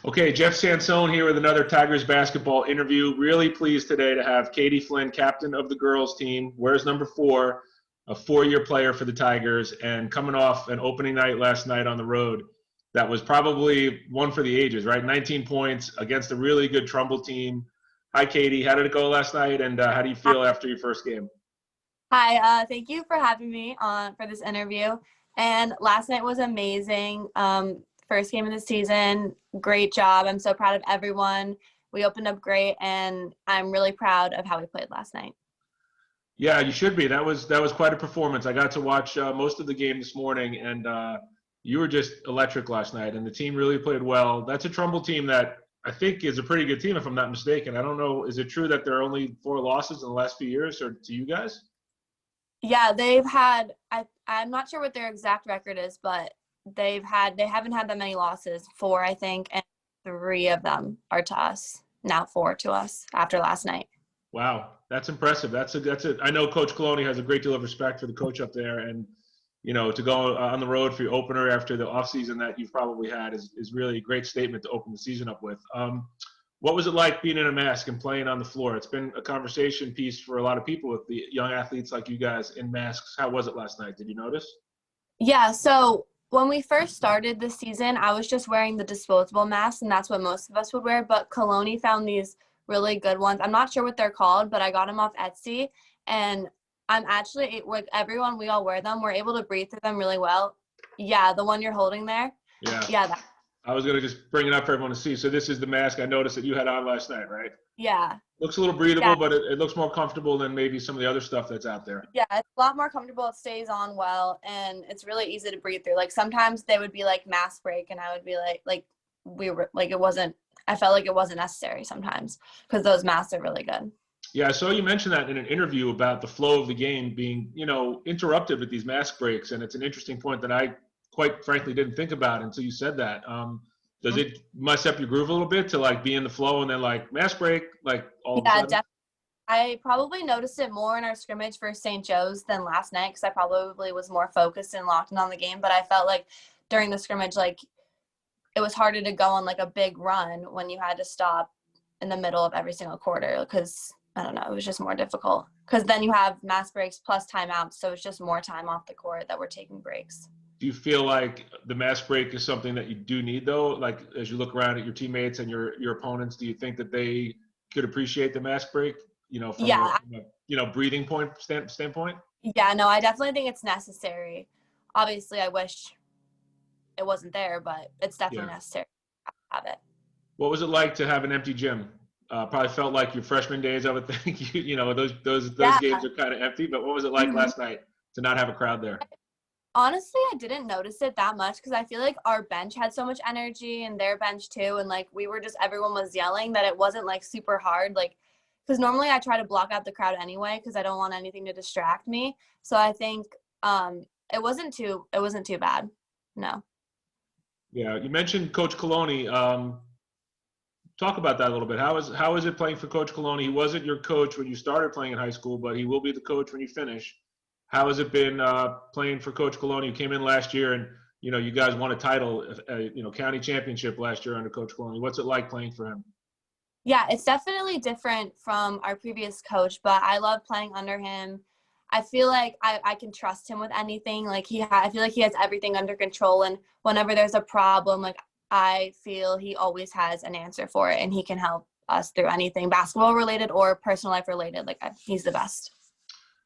Okay, Jeff Sansone here with another Tigers basketball interview. Really pleased today to have Katie Flynn, captain of the girls team, wears number 4, a 4-year player for the Tigers, and coming off an opening night last night on the road that was probably one for the ages, right? 19 points against a really good Trumbull team. Hi, Katie. How did it go last night, and how do you feel after your first game? Hi, thank you for having me on for this interview. And last night was amazing. First game of the season, great job. I'm so proud of everyone. We opened up great, and I'm really proud of how we played last night. Yeah, you should be. That was quite a performance. I got to watch most of the game this morning, and you were just electric last night. And the team really played well. That's a Trumbull team that I think is a pretty good team, if I'm not mistaken. I don't know. Is it true that there are only 4 losses in the last few years, or to you guys? Yeah, they've had I'm not sure what their exact record is, but they haven't had that many losses. 4, I think, and 3 of them are to us. Now 4 to us after last night. Wow, that's impressive. That's a. I know Coach Coloni has a great deal of respect for the coach up there, and to go on the road for your opener after the offseason that you've probably had is really a great statement to open the season up with. What was it like being in a mask and playing on the floor? It's been a conversation piece for a lot of people with the young athletes like you guys in masks. How was it last night? Did you notice? Yeah, so when we first started this season, I was just wearing the disposable masks, and that's what most of us would wear. But Coloni found these really good ones. I'm not sure what they're called, but I got them off Etsy, and I'm actually like everyone. We all wear them. We're able to breathe through them really well. Yeah, the one you're holding there. Yeah. Yeah, I was going to just bring it up for everyone to see. So this is the mask I noticed that you had on last night, right? yeah, Looks a little yeah, breathable, but it looks more comfortable than maybe some of the other stuff that's out there. yeah. It's a lot more comfortable. It stays on well, and it's really easy to breathe through. Like sometimes they would be like mask break, and I would be like we were like it wasn't. I felt like it wasn't necessary sometimes because those masks are really good. Yeah, I saw you mention that in an interview about the flow of the game being, interrupted with these mask breaks, and it's an interesting point that I quite frankly didn't think about until you said that. Does it mess up your groove a little bit to like be in the flow and then like mask break like all of a Yeah, sudden? definitely. I probably noticed it more in our scrimmage for St. Joe's than last night because I probably was more focused and locked in on the game. But I felt like during the scrimmage, like it was harder to go on like a big run when you had to stop in the middle of every single quarter because I don't know, it was just more difficult because then you have mass breaks plus timeouts, so it's just more time off the court that we're taking breaks. Do you feel like the mask break is something that you do need though? Like as you look around at your teammates and your opponents, do you think that they could appreciate the mask break? Yeah, From a breathing point standpoint. yeah, no, I definitely think it's necessary. Obviously, I wish it wasn't there, but it's Yeah. definitely necessary to have it. What was it like to have an empty gym? Probably felt like your freshman days. I would think those Yeah. games are kind of empty. But what was it like Mhm. last night to not have a crowd there? Honestly, I didn't notice it that much because I feel like our bench had so much energy and their bench too. And like we were just, everyone was yelling that it wasn't like super hard. Like, because normally I try to block out the crowd anyway because I don't want anything to distract me. So I think it wasn't too bad. No. Yeah, you mentioned Coach Coloni. Talk about that a little bit. How is it playing for Coach Coloni? He wasn't your coach when you started playing in high school, but he will be the coach when you finish. How has it been playing for Coach Coloni, who came in last year and you guys won a title, county championship last year under Coach Coloni? What's it like playing for him? Yeah, it's definitely different from our previous coach, but I love playing under him. I feel like I can trust him with anything. Like I feel like he has everything under control, and whenever there's a problem, like I feel he always has an answer for it, and he can help us through anything basketball related or personal life related. Like he's the best.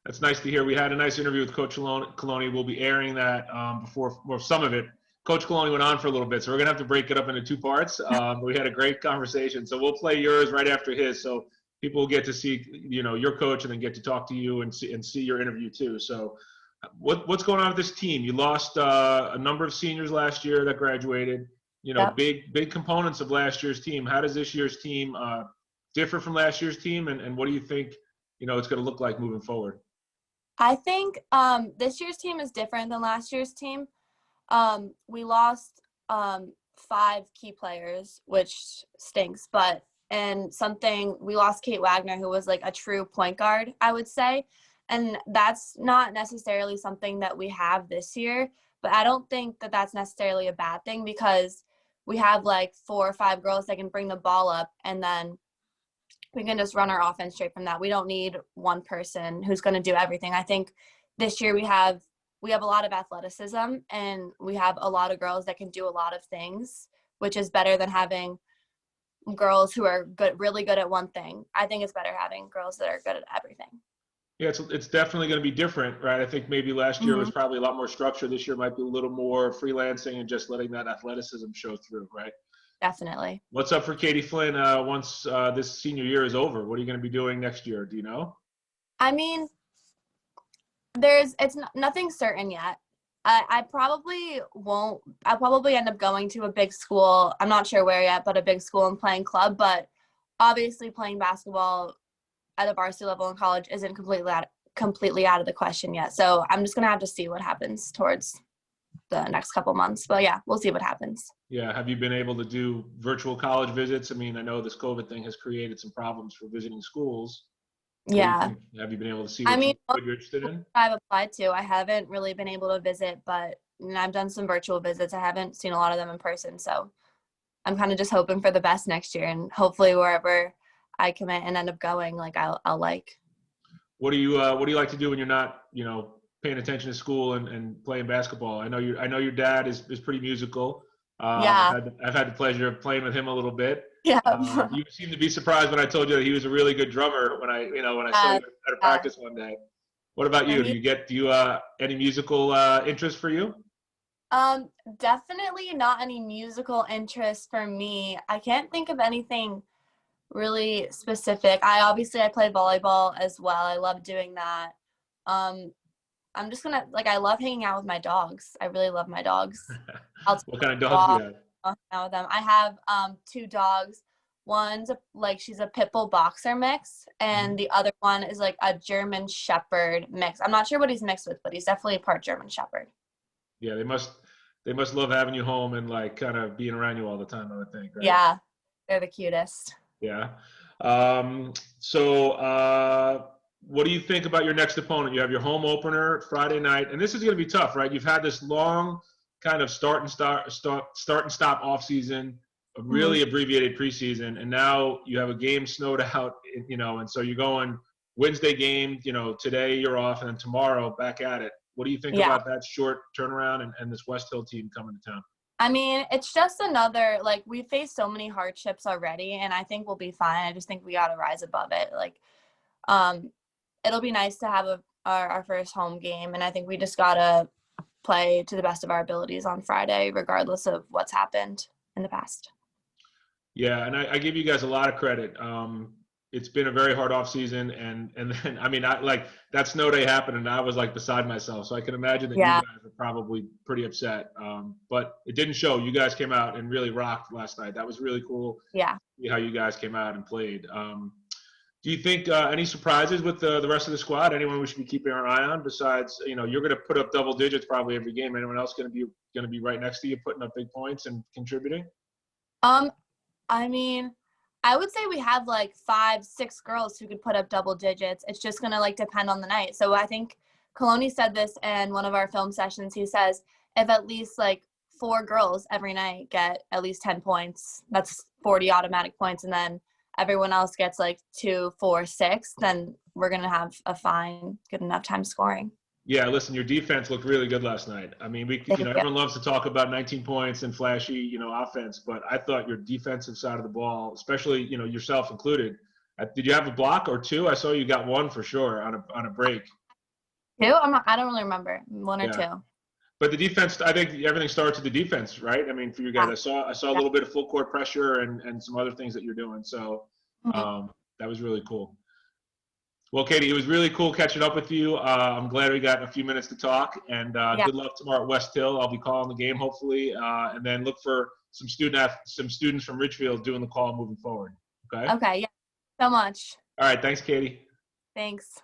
That's nice to hear. We had a nice interview with Coach Coloni. We'll be airing that before, well, some of it. Coach Coloni went on for a little bit, so we're going to have to break it up into 2 parts. We had a great conversation. So we'll play yours right after his, so people will get to see, your coach and then get to talk to you and see your interview too. So what's going on with this team? You lost a number of seniors last year that graduated, Yep. big components of last year's team. How does this year's team differ from last year's team, and what do you think, it's going to look like moving forward? I think this year's team is different than last year's team. We lost 5 key players, which stinks, but and something we lost Kate Wagner, who was like a true point guard, I would say. And that's not necessarily something that we have this year, but I don't think that that's necessarily a bad thing because we have like 4 or 5 girls that can bring the ball up, and then we can just run our offense straight from that. We don't need one person who's going to do everything. I think this year we have a lot of athleticism, and we have a lot of girls that can do a lot of things, which is better than having girls who are really good at one thing. I think it's better having girls that are good at everything. Yeah, it's definitely going to be different, right? I think maybe last year was Mm-hmm. probably a lot more structure. This year might be a little more freelancing and just letting that athleticism show through, right? Definitely. What's up for Katie Flynn once this senior year is over? What are you going to be doing next year? Do you know? I mean, nothing certain yet. I probably won't. I'll probably end up going to a big school. I'm not sure where yet, but a big school and playing club. But obviously, playing basketball at a varsity level in college isn't completely out of the question yet. So I'm just gonna have to see what happens towards the next couple months. But yeah, we'll see what happens. Yeah. Have you been able to do virtual college visits? I mean, I know this COVID thing has created some problems for visiting schools. What do you Yeah. think? Have you been able to see I mean, what you're interested in? I've applied to. I haven't really been able to visit, but I've done some virtual visits. I haven't seen a lot of them in person. So I'm kind of just hoping for the best next year, and hopefully wherever I commit and end up going, like I'll like. What do you like to do when you're not, paying attention to school and playing basketball? I know your dad is pretty musical. Yeah. I've had the pleasure of playing with him a little bit. Yeah. You seemed to be surprised when I told you that he was a really good drummer when I saw you at a Yeah. practice one day. What about For you? me, Do you any musical interest for you? definitely not any musical interest for me. I can't think of anything really specific. I play volleyball as well. I love doing that. Um, I'm just gonna I love hanging out with my dogs. I really love my dogs. I'll take What kind of a dogs do you walk, have? hang out with them. I have 2 dogs. She's a pit bull boxer mix, Mhm. and the other one is like a German Shepherd mix. I'm not sure what he's mixed with, but he's definitely a part German Shepherd. Yeah, they must love having you home and like kind of being around you all the time, I would think, right? Yeah, they're the cutest. Yeah. So, what do you think about your next opponent? You have your home opener Friday night, and this is going to be tough, right? You've had this long kind of start and stop off season, a Hmm. really abbreviated preseason, and now you have a game snowed out, and so you're going Wednesday game, today you're off, and then tomorrow back at it. What do you think Yeah. about that short turnaround and this West Hill team coming to town? I mean, it's just another, we faced so many hardships already, and I think we'll be fine. I just think we got to rise above it. Um, it'll be nice to have our first home game, and I think we just got to play to the best of our abilities on Friday, regardless of what's happened in the past. Yeah, and I give you guys a lot of credit. It's been a very hard off season, and then I mean, I like that snow day happened, and I was like beside myself. So I can imagine that you Yeah. guys are probably pretty upset. But it didn't show. You guys came out and really rocked last night. That was really cool. Yeah. See how you guys came out and played. Do you think any surprises with the rest of the squad? Anyone we should be keeping our eye on besides you're going to put up double digits probably every game. Anyone else going to be right next to you, putting up big points and contributing? Um, I mean, I would say we have 5, 6 girls who could put up double digits. It's just gonna depend on the night. So I think Coloni said this in one of our film sessions. He says if at least 4 girls every night get at least 10 points, that's 40 automatic points, and then everyone else gets 2, 4, 6, then we're gonna have a fine, good enough time scoring. Yeah, listen, your defense looked really good last night. I mean, Thank you. everyone loves to talk about 19 points and flashy, offense, but I thought your defensive side of the ball, especially, yourself included, did you have a block or 2? I saw you got 1 for sure on a break. 2? I don't really remember. 1 or Yeah. 2. But the defense, I think everything starts with the defense, right? I mean, for you guys, I saw a little bit of full court pressure and some other things that you're doing. So Mhm. that was really cool. Well, Katie, it was really cool catching up with you. I'm glad we got a few minutes to talk, and Yeah. good luck tomorrow at West Hill. I'll be calling the game hopefully, and then look for some students from Richfield doing the call moving forward. Okay. Okay. Yeah. So much. All right. Thanks, Katie. Thanks.